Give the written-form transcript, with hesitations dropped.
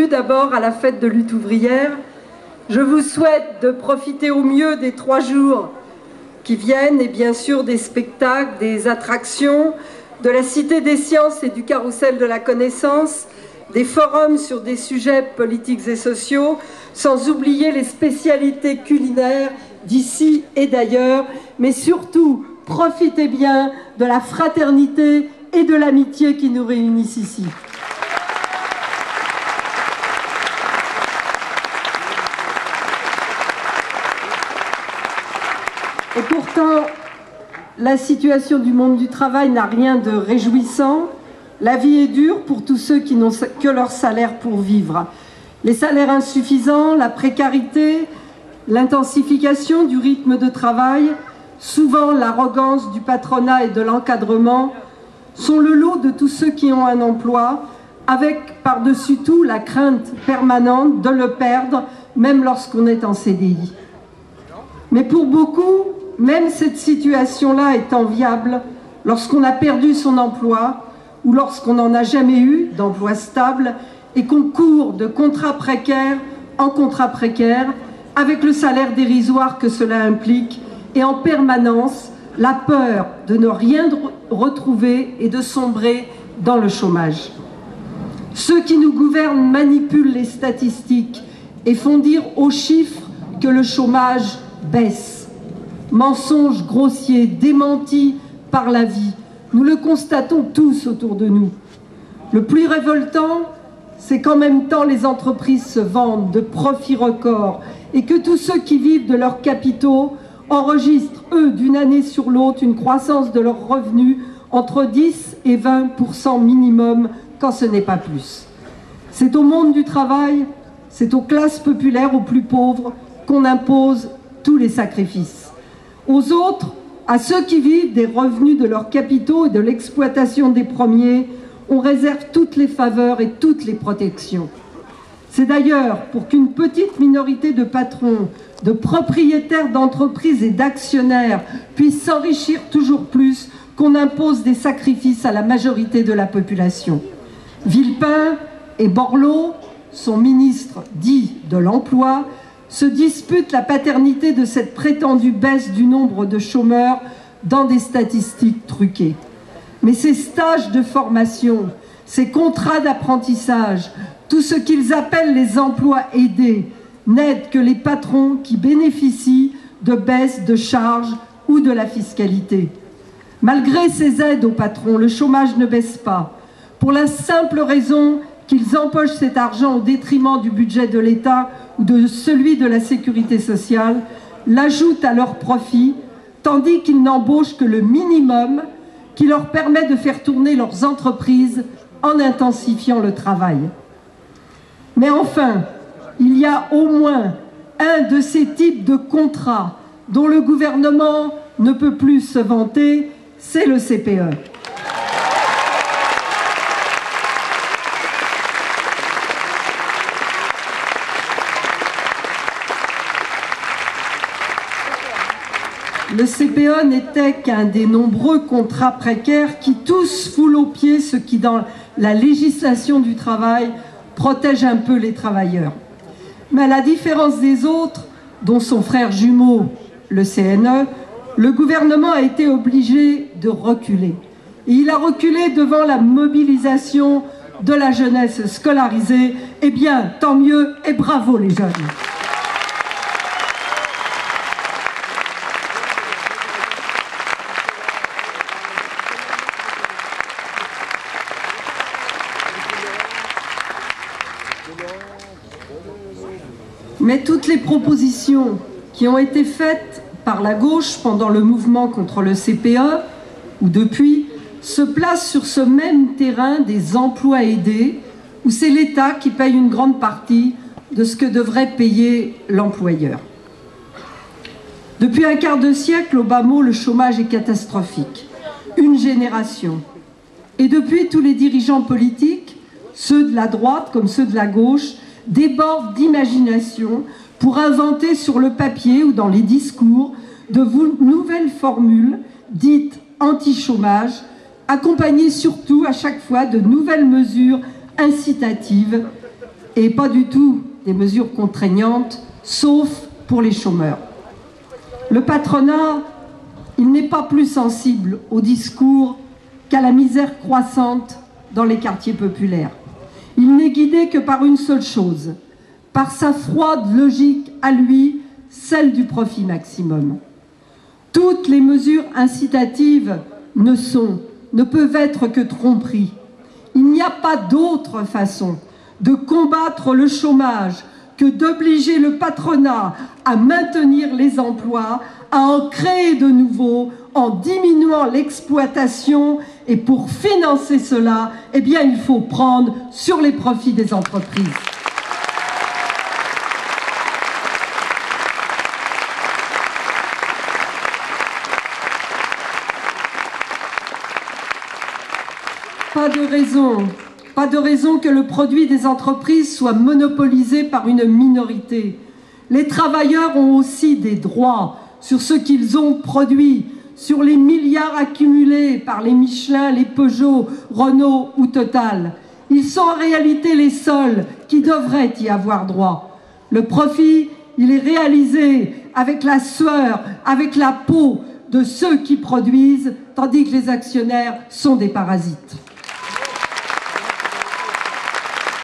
D'abord à la fête de lutte ouvrière. Je vous souhaite de profiter au mieux des 3 jours qui viennent et bien sûr des spectacles, des attractions, de la Cité des Sciences et du Carrousel de la Connaissance, des forums sur des sujets politiques et sociaux, sans oublier les spécialités culinaires d'ici et d'ailleurs, mais surtout profitez bien de la fraternité et de l'amitié qui nous réunissent ici. Et pourtant, la situation du monde du travail n'a rien de réjouissant. La vie est dure pour tous ceux qui n'ont que leur salaire pour vivre. Les salaires insuffisants, la précarité, l'intensification du rythme de travail, souvent l'arrogance du patronat et de l'encadrement, sont le lot de tous ceux qui ont un emploi, avec par-dessus tout la crainte permanente de le perdre, même lorsqu'on est en CDI. Mais pour beaucoup, même cette situation-là est enviable lorsqu'on a perdu son emploi ou lorsqu'on n'en a jamais eu d'emploi stable et qu'on court de contrat précaire en contrat précaire avec le salaire dérisoire que cela implique et en permanence la peur de ne rien retrouver et de sombrer dans le chômage. Ceux qui nous gouvernent manipulent les statistiques et font dire aux chiffres que le chômage baisse. Mensonges grossiers, démentis par la vie. Nous le constatons tous autour de nous. Le plus révoltant, c'est qu'en même temps les entreprises se vendent de profits records et que tous ceux qui vivent de leurs capitaux enregistrent, eux, d'une année sur l'autre, une croissance de leurs revenus entre 10 et 20% minimum, quand ce n'est pas plus. C'est au monde du travail, c'est aux classes populaires, aux plus pauvres, qu'on impose tous les sacrifices. Aux autres, à ceux qui vivent des revenus de leurs capitaux et de l'exploitation des premiers, on réserve toutes les faveurs et toutes les protections. C'est d'ailleurs pour qu'une petite minorité de patrons, de propriétaires d'entreprises et d'actionnaires puissent s'enrichir toujours plus qu'on impose des sacrifices à la majorité de la population. Villepin et Borloo, son ministre dit de l'Emploi, se disputent la paternité de cette prétendue baisse du nombre de chômeurs dans des statistiques truquées. Mais ces stages de formation, ces contrats d'apprentissage, tout ce qu'ils appellent les emplois aidés, n'aident que les patrons qui bénéficient de baisses de charges ou de la fiscalité. Malgré ces aides aux patrons, le chômage ne baisse pas, pour la simple raison qu'ils empochent cet argent au détriment du budget de l'État ou de celui de la sécurité sociale, l'ajoutent à leur profit, tandis qu'ils n'embauchent que le minimum qui leur permet de faire tourner leurs entreprises en intensifiant le travail. Mais enfin, il y a au moins un de ces types de contrats dont le gouvernement ne peut plus se vanter, c'est le CPE. Le CPE n'était qu'un des nombreux contrats précaires qui tous foulent aux pieds ce qui, dans la législation du travail, protège un peu les travailleurs. Mais à la différence des autres, dont son frère jumeau, le CNE, le gouvernement a été obligé de reculer. Et il a reculé devant la mobilisation de la jeunesse scolarisée. Eh bien, tant mieux et bravo les jeunes. Mais toutes les propositions qui ont été faites par la gauche pendant le mouvement contre le CPE, ou depuis, se placent sur ce même terrain des emplois aidés, où c'est l'État qui paye une grande partie de ce que devrait payer l'employeur. Depuis un quart de siècle, au bas mot, le chômage est catastrophique. Une génération. Et depuis, tous les dirigeants politiques, ceux de la droite comme ceux de la gauche, débordent d'imagination pour inventer sur le papier ou dans les discours de nouvelles formules dites anti-chômage, accompagnées surtout à chaque fois de nouvelles mesures incitatives et pas du tout des mesures contraignantes, sauf pour les chômeurs. Le patronat, il n'est pas plus sensible au discours qu'à la misère croissante dans les quartiers populaires. Il n'est guidé que par une seule chose, par sa froide logique à lui, celle du profit maximum. Toutes les mesures incitatives ne peuvent être que tromperies. Il n'y a pas d'autre façon de combattre le chômage que d'obliger le patronat à maintenir les emplois, à en créer de nouveaux, en diminuant l'exploitation. Et pour financer cela, eh bien, il faut prendre sur les profits des entreprises. Pas de raison que le produit des entreprises soit monopolisé par une minorité. Les travailleurs ont aussi des droits sur ce qu'ils ont produit, sur les milliards accumulés par les Michelin, les Peugeot, Renault ou Total. Ils sont en réalité les seuls qui devraient y avoir droit. Le profit, il est réalisé avec la sueur, avec la peau de ceux qui produisent, tandis que les actionnaires sont des parasites.